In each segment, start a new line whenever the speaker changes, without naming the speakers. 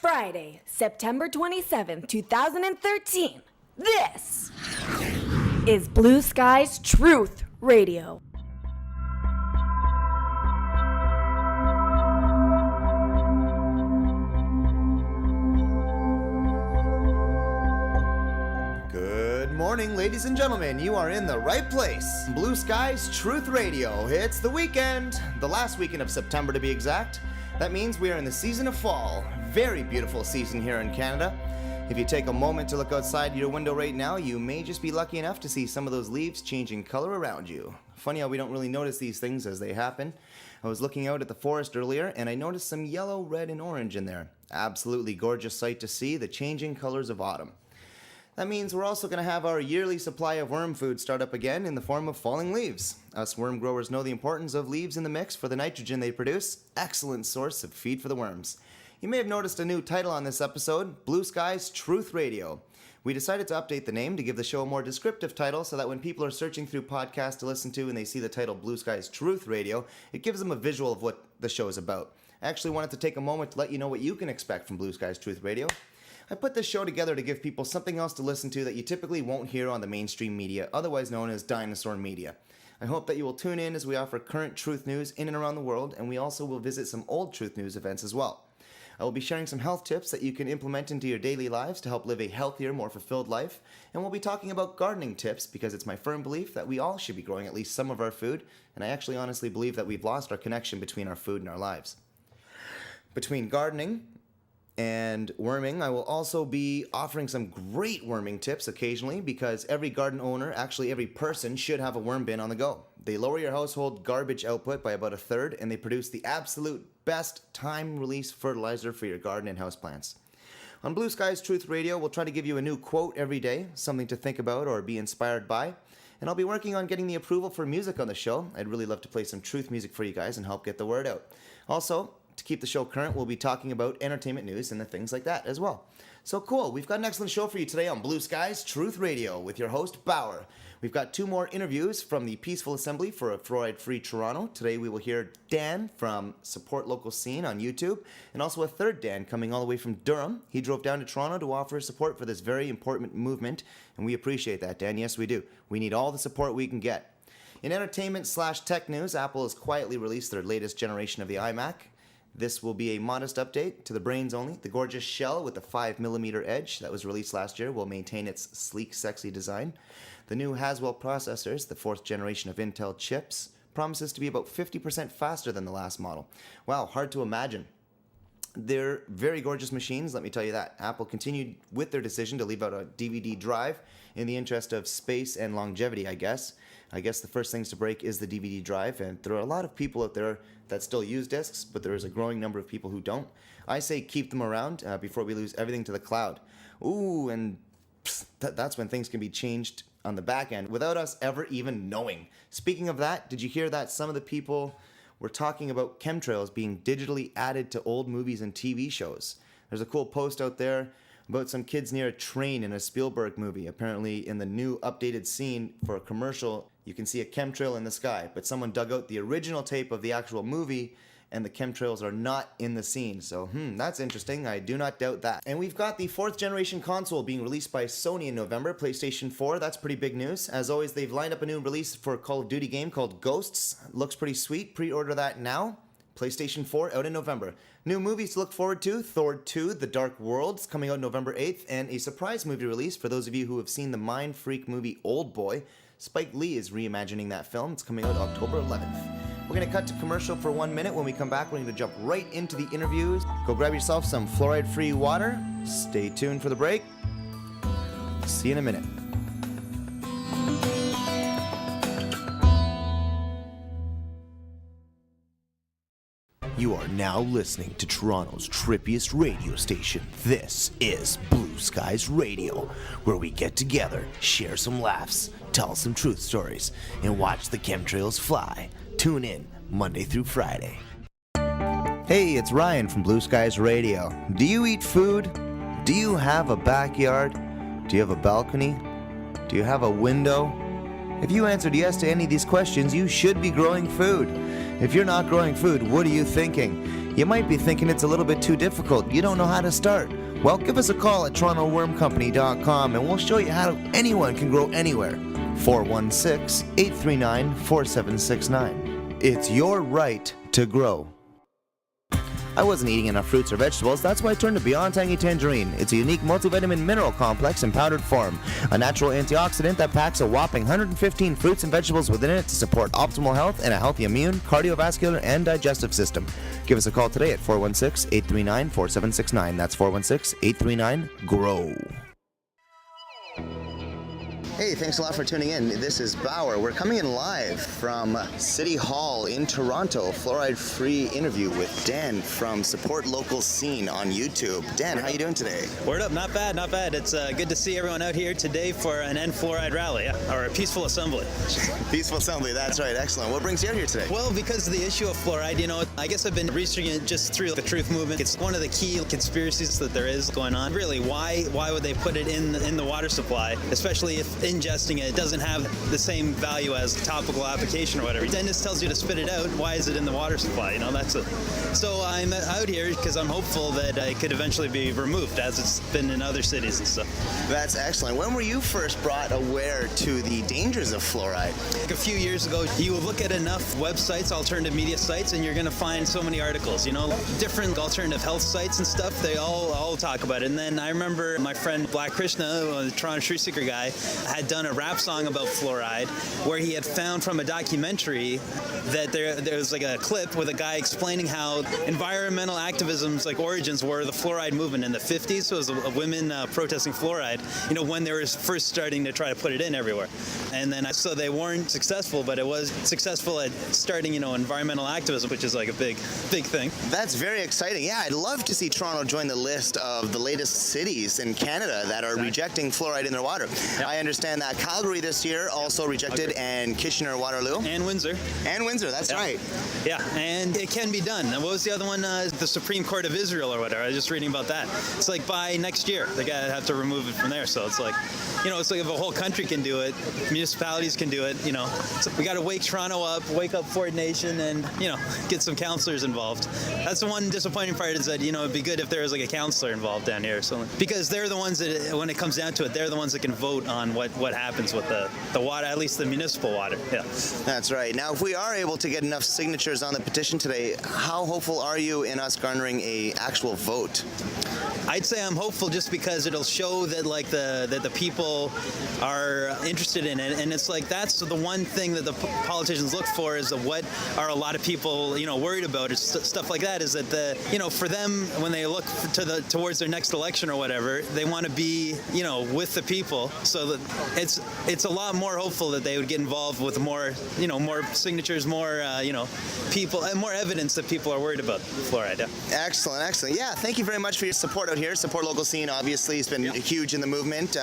Friday, September 27, 2013. This is Blue Sky's Truth Radio.
Good morning, ladies and gentlemen. You are in the right place. Blue Sky's Truth Radio. It's the weekend, the last weekend of September to be exact. That means we are in the season of fall. Very beautiful season here in Canada. If you take a moment to look outside your window right now, you may just be lucky enough to see some of those leaves changing color around you. Funny how we don't really notice these things as they happen. I was looking out at the forest earlier and I noticed some yellow, red, and orange in there. Absolutely gorgeous sight to see, the changing colors of autumn. That means we're also going to have our yearly supply of worm food start up again in the form of falling leaves. Us worm growers know the importance of leaves in the mix for the nitrogen they produce. Excellent source of feed for the worms. You may have noticed a new title on this episode, Blue Sky's Truth Radio. We decided to update the name to give the show a more descriptive title so that when people are searching through podcasts to listen to and they see the title Blue Sky's Truth Radio, it gives them a visual of what the show is about. I actually wanted to take a moment to let you know what you can expect from Blue Sky's Truth Radio. I put this show together to give people something else to listen to that you typically won't hear on the mainstream media, otherwise known as dinosaur media. I hope that you will tune in as we offer current truth news in and around the world, and we also will visit some old truth news events as well. I will be sharing some health tips that you can implement into your daily lives to help live a healthier, more fulfilled life, and we'll be talking about gardening tips because it's my firm belief that we all should be growing at least some of our food, and I actually honestly believe that we've lost our connection between our food and our lives. Between gardening and worming, I will also be offering some great worming tips occasionally because every garden owner, actually every person, should have a worm bin on the go. They lower your household garbage output by about a third and they produce the absolute best time-release fertilizer for your garden and houseplants. On Blue Sky's Truth Radio, we'll try to give you a new quote every day, something to think about or be inspired by. And I'll be working on getting the approval for music on the show. I'd really love to play some truth music for you guys and help get the word out. Also, to keep the show current, we'll be talking about entertainment news and the things like that as well. So cool, we've got an excellent show for you today on Blue Sky's Truth Radio with your host, Bauer. We've got 2 more interviews from the Peaceful Assembly for a Fluoride Free Toronto. Today we will hear Dan from Support Local Scene on YouTube, and also a third Dan coming all the way from Durham. He drove down to Toronto to offer support for this very important movement, and we appreciate that, Dan. Yes, we do. We need all the support we can get. In entertainment/tech news, Apple has quietly released their latest generation of the iMac. This will be a modest update to the brains only. The gorgeous shell with the 5mm edge that was released last year will maintain its sleek, sexy design. The new Haswell processors, the 4th generation of Intel chips, promises to be about 50% faster than the last model. Wow, hard to imagine. They're very gorgeous machines, let me tell you that. Apple continued with their decision to leave out a DVD drive in the interest of space and longevity, I guess. I guess the first things to break is the DVD drive, and there are a lot of people out there that still use discs, but there is a growing number of people who don't. I say keep them around before we lose everything to the cloud. Ooh, and that's when things can be changed on the back end without us ever even knowing. Speaking of that, did you hear that some of the people were talking about chemtrails being digitally added to old movies and TV shows? There's a cool post out there about some kids near a train in a Spielberg movie. Apparently in the new updated scene for a commercial, you can see a chemtrail in the sky, but someone dug out the original tape of the actual movie and the chemtrails are not in the scene. So, that's interesting. I do not doubt that. And we've got the 4th generation console being released by Sony in November, PlayStation 4. That's pretty big news. As always, they've lined up a new release for a Call of Duty game called Ghosts. Looks pretty sweet. Pre-order that now. PlayStation 4 out in November. New movies to look forward to: Thor 2, The Dark World's coming out November 8th, and a surprise movie release for those of you who have seen the mind freak movie Oldboy. Spike Lee is reimagining that film. It's coming out October 11th. We're going to cut to commercial for 1 minute. When we come back, we're going to jump right into the interviews. Go grab yourself some fluoride-free water. Stay tuned for the break. See you in a minute. You are now listening to Toronto's trippiest radio station. This is Blue Skies Radio, where we get together, share some laughs, tell some truth stories, and watch the chemtrails fly. Tune in Monday through Friday. Hey, it's Ryan from Blue Skies Radio. Do you eat food? Do you have a backyard? Do you have a balcony? Do you have a window? If you answered yes to any of these questions, you should be growing food. If you're not growing food, what are you thinking? You might be thinking it's a little bit too difficult. You don't know how to start. Well, give us a call at TorontoWormCompany.com and we'll show you how anyone can grow anywhere. 416-839-4769. It's your right to grow. I wasn't eating enough fruits or vegetables, that's why I turned to Beyond Tangy Tangerine. It's a unique multivitamin mineral complex in powdered form, a natural antioxidant that packs a whopping 115 fruits and vegetables within it to support optimal health and a healthy immune, cardiovascular, and digestive system. Give us a call today at 416-839-4769. That's 416-839-GROW. Hey, thanks a lot for tuning in. This is Bauer. We're coming in live from City Hall in Toronto. Fluoride Free interview with Dan from Support Local Scene on YouTube. Dan, how you doing today?
Word up, not bad, not bad. It's good to see everyone out here today for an End Fluoride rally, or a peaceful assembly.
Peaceful Assembly, that's right, excellent. What brings you out here today?
Well, because of the issue of fluoride, I guess I've been researching it just through the truth movement. It's one of the key conspiracies that there is going on. Really, why would they put it in the water supply, especially if ingesting it doesn't have the same value as topical application or whatever. Dentist tells you to spit it out. Why is it in the water supply? That's it. So I'm out here because I'm hopeful that it could eventually be removed, as it's been in other cities and stuff.
That's excellent. When were you first brought aware to the dangers of fluoride?
A few years ago, you would look at enough websites, alternative media sites, and you're going to find so many articles. Different alternative health sites and stuff. They all talk about it. And then I remember my friend Black Krishna, the Toronto Truth Seeker guy, had done a rap song about fluoride where he had found from a documentary that there was like a clip with a guy explaining how environmental activism's origins were the fluoride movement in the 50s. So it was women protesting fluoride, when they were first starting to try to put it in everywhere. And then so they weren't successful, but it was successful at starting, environmental activism, which is like a big thing.
That's very exciting. Yeah, I'd love to see Toronto join the list of the latest cities in Canada that are rejecting fluoride in their water. Yep. I understand that Calgary this year also rejected, and Kitchener-Waterloo.
And Windsor.
That's right.
Yeah, and it can be done. And what was the other one? The Supreme Court of Israel or whatever. I was just reading about that. It's like by next year, they gotta have to remove it from there. So it's like, it's like if a whole country can do it, municipalities can do it, So we gotta wake Toronto up, wake up Ford Nation, and, get some councillors involved. That's the one disappointing part is that, it'd be good if there was like a councillor involved down here or something. Because they're the ones that, when it comes down to it, they're the ones that can vote on what happens with the water, at least the municipal water. Yeah.
That's right. Now, if we are able to get enough signatures on the petition today, how hopeful are you in us garnering a actual vote?
I'd say I'm hopeful just because it'll show that that the people are interested in it, and it's like that's the one thing that the politicians look for is what are a lot of people worried about is stuff like that is that for them when they look towards their next election or whatever they want to be with the people, so that it's a lot more hopeful that they would get involved with more more signatures, more people, and more evidence that people are worried about fluoride. Yeah.
Excellent. Yeah, thank you very much for your support out here. Support Local Scene obviously has been huge in the movement.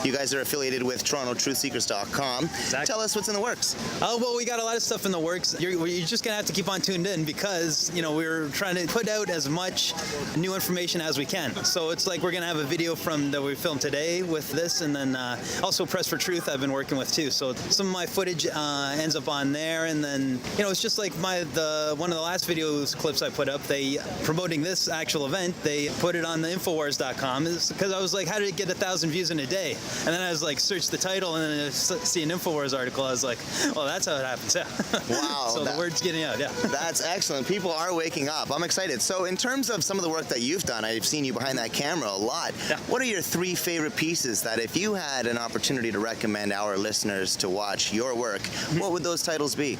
You guys are affiliated with TorontoTruthSeekers.com.
Exactly.
Tell us what's in the works.
Oh, well, we got a lot of stuff in the works. You're just going to have to keep on tuned in because, we're trying to put out as much new information as we can. So it's like we're going to have a video that we filmed today with this, and then also Press for Truth I've been working with too. So some of my footage ends up on there, and then, it's just like one of the last videos clips I put up, they promoting this actual event, they put it on the Infowars.com because I was like, how did it get 1,000 views in a day? And then I was like, search the title and then I see an Infowars article. I was like, well, that's how it happens. Yeah.
Wow.
So the word's getting out. Yeah.
That's excellent. People are waking up. I'm excited. So in terms of some of the work that you've done, I've seen you behind that camera a lot. Yeah. What are your 3 favorite pieces that if you had an opportunity to recommend our listeners to watch your work, what would those titles be?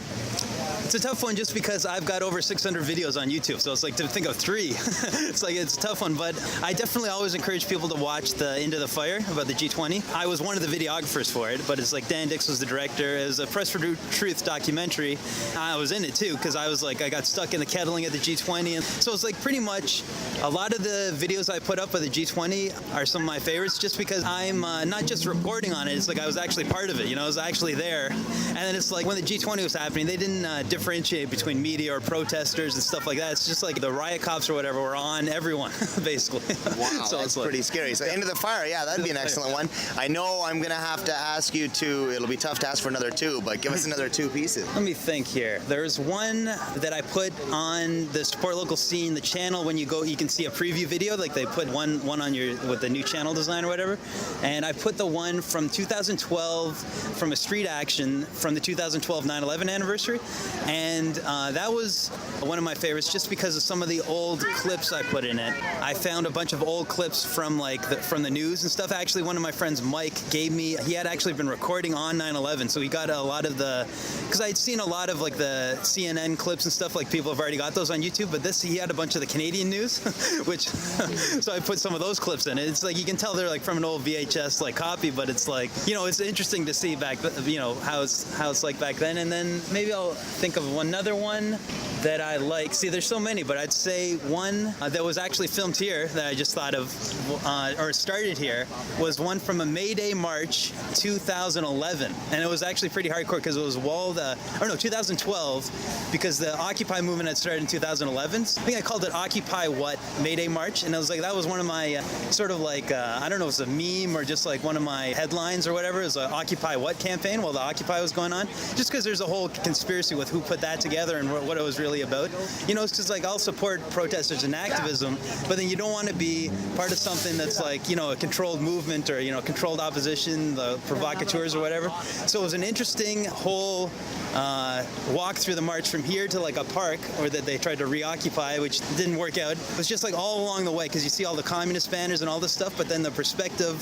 It's a tough one just because I've got over 600 videos on YouTube, so it's like to think of 3. It's a tough one, but I definitely always encourage people to watch the Into the Fire about the G20. I was one of the videographers for it, but it's like Dan Dix was the director. It was a Press for Truth documentary. I was in it too because I was like, I got stuck in the kettling at the G20, and so it's like pretty much a lot of the videos I put up of the G20 are some of my favorites just because I'm not just reporting on it, it's like I was actually part of it, I was actually there. And then it's like when the G20 was happening, they didn't differentiate between media or protesters and stuff like that. It's just like the riot cops or whatever were on everyone, basically.
Wow,
So
that's
it's like,
pretty scary. So Into the Fire, yeah, that'd be an excellent one. I know I'm going to have to ask you to, it'll be tough to ask for another two, but give us another two pieces.
let me think here. There's one that I put on the Support Local Scene, the channel. When you go, you can see a preview video. Like they put one on your with the new channel design or whatever. And I put the one from 2012 from a street action from the 2012 9/11 anniversary, and that was one of my favorites just because of some of the old clips I put in it. I found a bunch of old clips from from the news and stuff. Actually, one of my friends, Mike, gave me. He had actually been recording on 9/11, so he got a lot of the. Because I'd seen a lot of like the CNN clips and stuff. Like people have already got those on YouTube, but he had a bunch of the Canadian news, which so I put some of those clips in it. It's like you can tell they're like from an old VHS like copy, but it's like it's interesting to see back how it's like back then. And then maybe I'll think of another one that I like. See, there's so many, but I'd say one that was actually filmed here that I just thought of or started here was one from a May Day March 2011, and it was actually pretty hardcore because it was 2012, because the Occupy movement had started in 2011. I think I called it Occupy What May Day March, and it was like that was one of my sort of like I don't know if it was a meme or just like one of my headlines or whatever. It was an Occupy What campaign while the Occupy was going on, just because there's a whole conspiracy with who put that together and what it was really about. It's just like I'll support protesters and activism, but then you don't want to be part of something that's like a controlled movement or controlled opposition, the provocateurs or whatever. So it was an interesting whole walk through the march from here to like a park or that they tried to reoccupy, which didn't work out. It was just like all along the way because you see all the communist banners and all this stuff, but then the perspective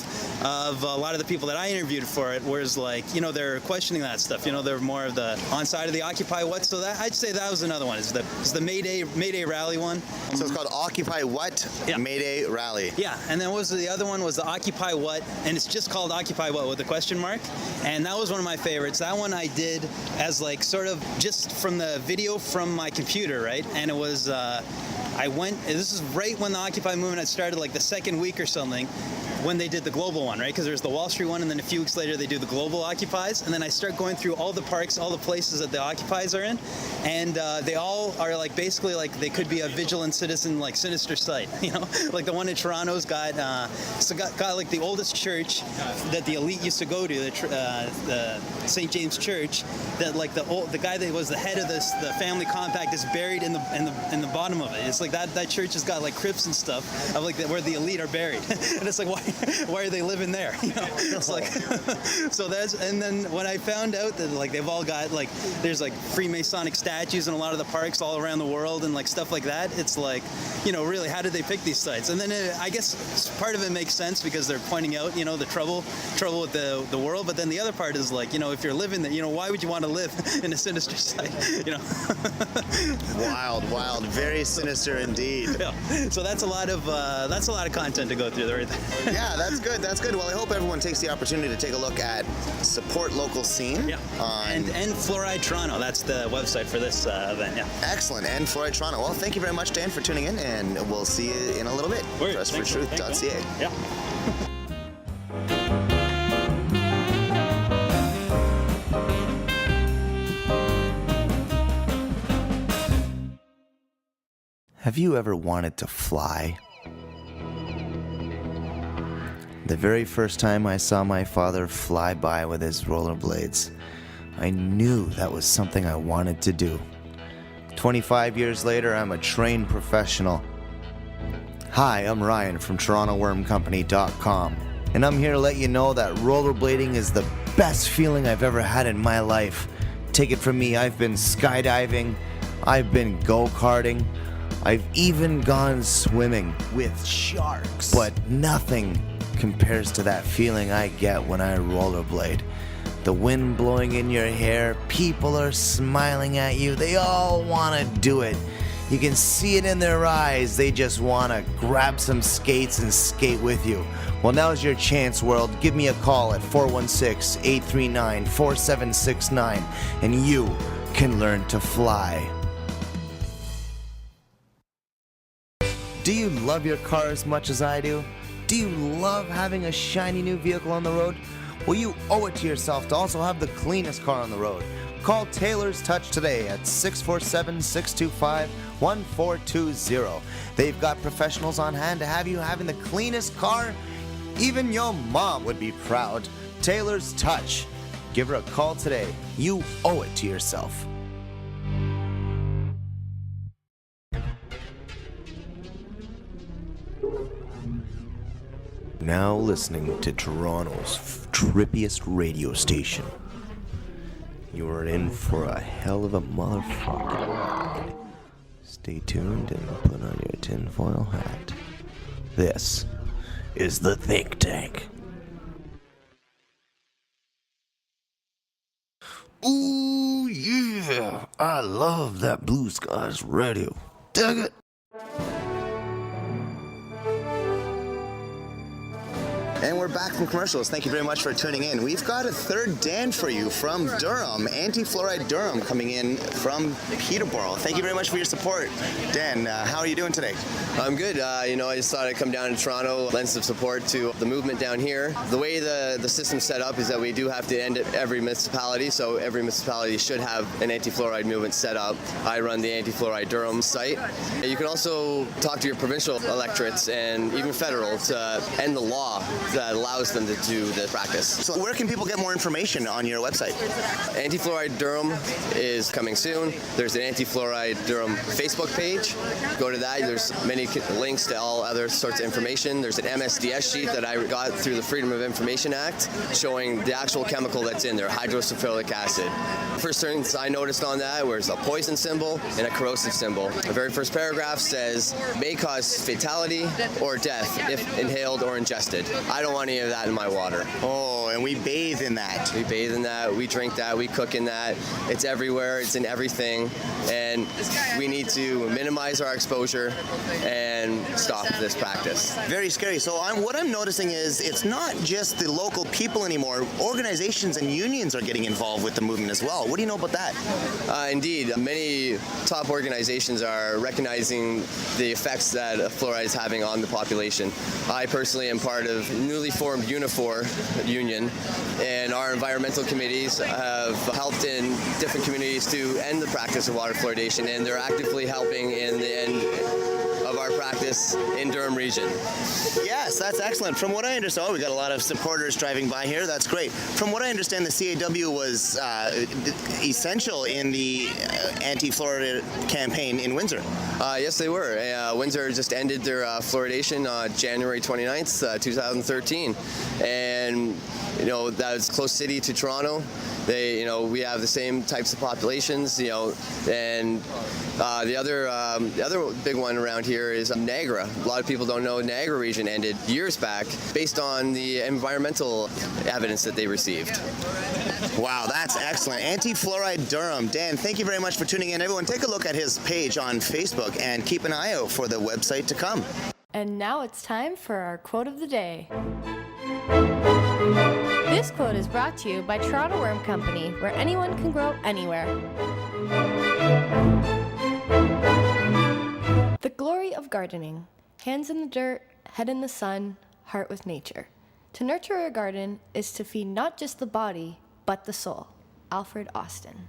of a lot of the people that I interviewed for it was like they're questioning that stuff. They're more of the on side of the Occupy What. So that I'd say that was another one. It's the May Day rally one.
So it's called Occupy What?
Yeah.
May Day Rally.
Yeah, and then the other one was the Occupy What, and it's just called Occupy What with a question mark, and that was one of my favorites. That one I did as like sort of just from the video from my computer, right? And it was this is right when the Occupy movement had started, like the second week or something, when they did the global one, right? Because there's the Wall Street one, and then a few weeks later they do the global Occupies, and then I start going through all the parks, all the places that the Occupies are in, and they all are like basically like they could be a vigilant citizen, like sinister sight, like the one in Toronto's got like the oldest church that the elite used to go to, the St. James Church, that like the guy that was the head of the family compact is buried in the bottom of it. It's like that church has got like crypts and stuff of like where the elite are buried, and it's like why are they living there? It's like so and then when I found out that like they've all got like there's like Freemasonic statues in a lot of the parks all around the world and like stuff like that, it's like really how did they pick these sites? And then I guess part of it makes sense because they're pointing out the trouble with the world, but then the other part is like if you're living there, why would you want to live in a sinister site?
Wild, very sinister indeed.
Yeah. So that's a lot of content to go through there right there.
Yeah, that's good. Well, I hope everyone takes the opportunity to take a look at Support Local Scene.
Yeah. And Fluoride Toronto. That's the website for this event. Yeah.
Excellent. And Fluoride Toronto. Well, thank you very much, Dan, for tuning in, and we'll see you in a little bit. PressForTruth.ca.
Yeah.
Have you ever wanted to fly? The very first time I saw my father fly by with his rollerblades, I knew that was something I wanted to do. 25 years later, I'm a trained professional. Hi, I'm Ryan from TorontoWormCompany.com, and I'm here to let you know that rollerblading is the best feeling I've ever had in my life. Take it from me, I've been skydiving, I've been go-karting, I've even gone swimming with sharks, but nothing compares to that feeling I get when I rollerblade. The wind blowing in your hair, people are smiling at you, they all want to do it. You can see it in their eyes, they just want to grab some skates and skate with you. Well, now's your chance, world. Give me a call at 416-839-4769 and you can learn to fly. Do you love your car as much as I do? Do you love having a shiny new vehicle on the road? Well, you owe it to yourself to also have the cleanest car on the road. Call Taylor's Touch today at 647-625-1420. They've got professionals on hand to have you having the cleanest car. Even your mom would be proud. Taylor's Touch. Give her a call today. You owe it to yourself. Now listening to Toronto's trippiest radio station. You are in for a hell of a motherfucking ride. Stay tuned and put on your tinfoil hat. This is the Think Tank. Ooh, yeah. I love that Blue Skies radio. Dig it. And we're back from commercials. Thank you very much for tuning in. We've got a third Dan for you from Durham, Anti-Fluoride Durham, coming in from Peterborough. Thank you very much for your support. Dan, how are you doing today?
I'm good. I just thought I'd come down to Toronto, lend some support to the movement down here. The way the system's set up is that we do have to end at every municipality, so every municipality should have an anti-fluoride movement set up. I run the Anti-Fluoride Durham site. You can also talk to your provincial electorates and even federal to end the law that allows them to do the practice.
So where can people get more information on your website?
Anti-Fluoride Durham is coming soon. There's an Anti-Fluoride Durham Facebook page. Go to that. There's many links to all other sorts of information. There's an MSDS sheet that I got through the Freedom of Information Act showing the actual chemical that's in there, hydrosulfuric acid. First things I noticed on that was a poison symbol and a corrosive symbol. The very first paragraph says, may cause fatality or death if inhaled or ingested. I don't want any of that in my water.
Oh, and we bathe in that.
We bathe in that, we drink that, we cook in that. It's everywhere, it's in everything, and we need to minimize our exposure and stop this practice.
Very scary. So what I'm noticing is it's not just the local people anymore. Organizations and unions are getting involved with the movement as well. What do you know about that?
Indeed. Many top organizations are recognizing the effects that fluoride is having on the population. I personally am part of newly formed Unifor union, and our environmental committees have helped in different communities to end the practice of water fluoridation, and they're actively helping in the end of our practice in Durham region.
Yes, that's excellent. From what I understand, we got a lot of supporters driving by here. That's great. From what I understand, the CAW was essential in the anti-fluoride campaign in Windsor.
Yes, they were. Windsor just ended their fluoridation on January 29th, 2013. And, that was close city to Toronto. They, we have the same types of populations, and the other big one around here is Niagara. A lot of people don't know Niagara region ended years back based on the environmental evidence that they received.
Wow, that's excellent. Anti-Fluoride Durham. Dan, thank you very much for tuning in. Everyone, take a look at his page on Facebook and keep an eye out for the website to come.
And now it's time for our quote of the day. This quote is brought to you by Toronto Worm Company, where anyone can grow anywhere. The glory of gardening. Hands in the dirt, head in the sun, heart with nature. To nurture a garden is to feed not just the body, but the soul. Alfred Austin.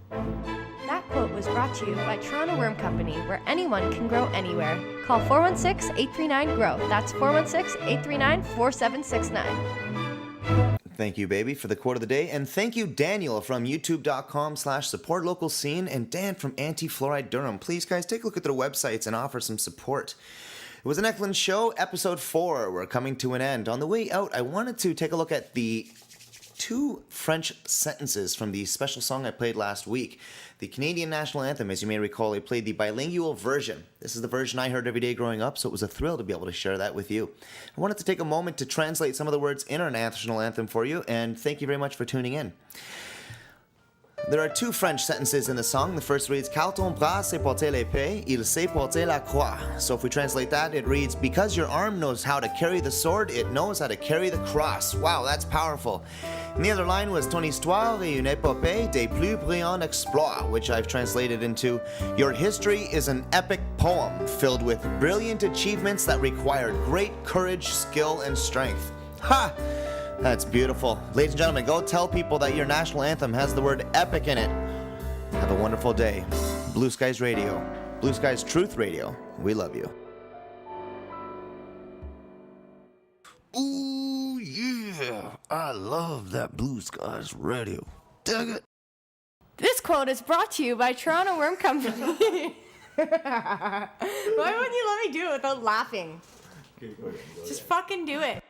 That quote was brought to you by Toronto Worm Company, where anyone can grow anywhere. Call 416-839-GROW. That's 416-839-4769.
Thank you, baby, for the quote of the day. And thank you, Daniel, from youtube.com/supportlocalscene, and Dan from Anti-Fluoride Durham. Please, guys, take a look at their websites and offer some support. It was an excellent show. Episode 4, we're coming to an end. On the way out, I wanted to take a look at the 2 French sentences from the special song I played last week. The Canadian National Anthem, as you may recall, I played the bilingual version. This is the version I heard every day growing up, so it was a thrill to be able to share that with you. I wanted to take a moment to translate some of the words in our national anthem for you, and thank you very much for tuning in. There are 2 French sentences in the song. The first reads, Car ton bras sait porter l'épée, il sait porter la croix. So if we translate that, it reads, because your arm knows how to carry the sword, it knows how to carry the cross. Wow, that's powerful. And the other line was, ton histoire est une épopée des plus brillants exploits, which I've translated into, your history is an epic poem filled with brilliant achievements that required great courage, skill, and strength. Ha! That's beautiful. Ladies and gentlemen, go tell people that your national anthem has the word epic in it. Have a wonderful day. Blue Skies Radio. Blue Skies Truth Radio. We love you.
Ooh, yeah. I love that Blue Skies Radio. Dig it.
This quote is brought to you by Toronto Worm Company. Why wouldn't you let me do it without laughing? Okay, go ahead. Just fucking do it.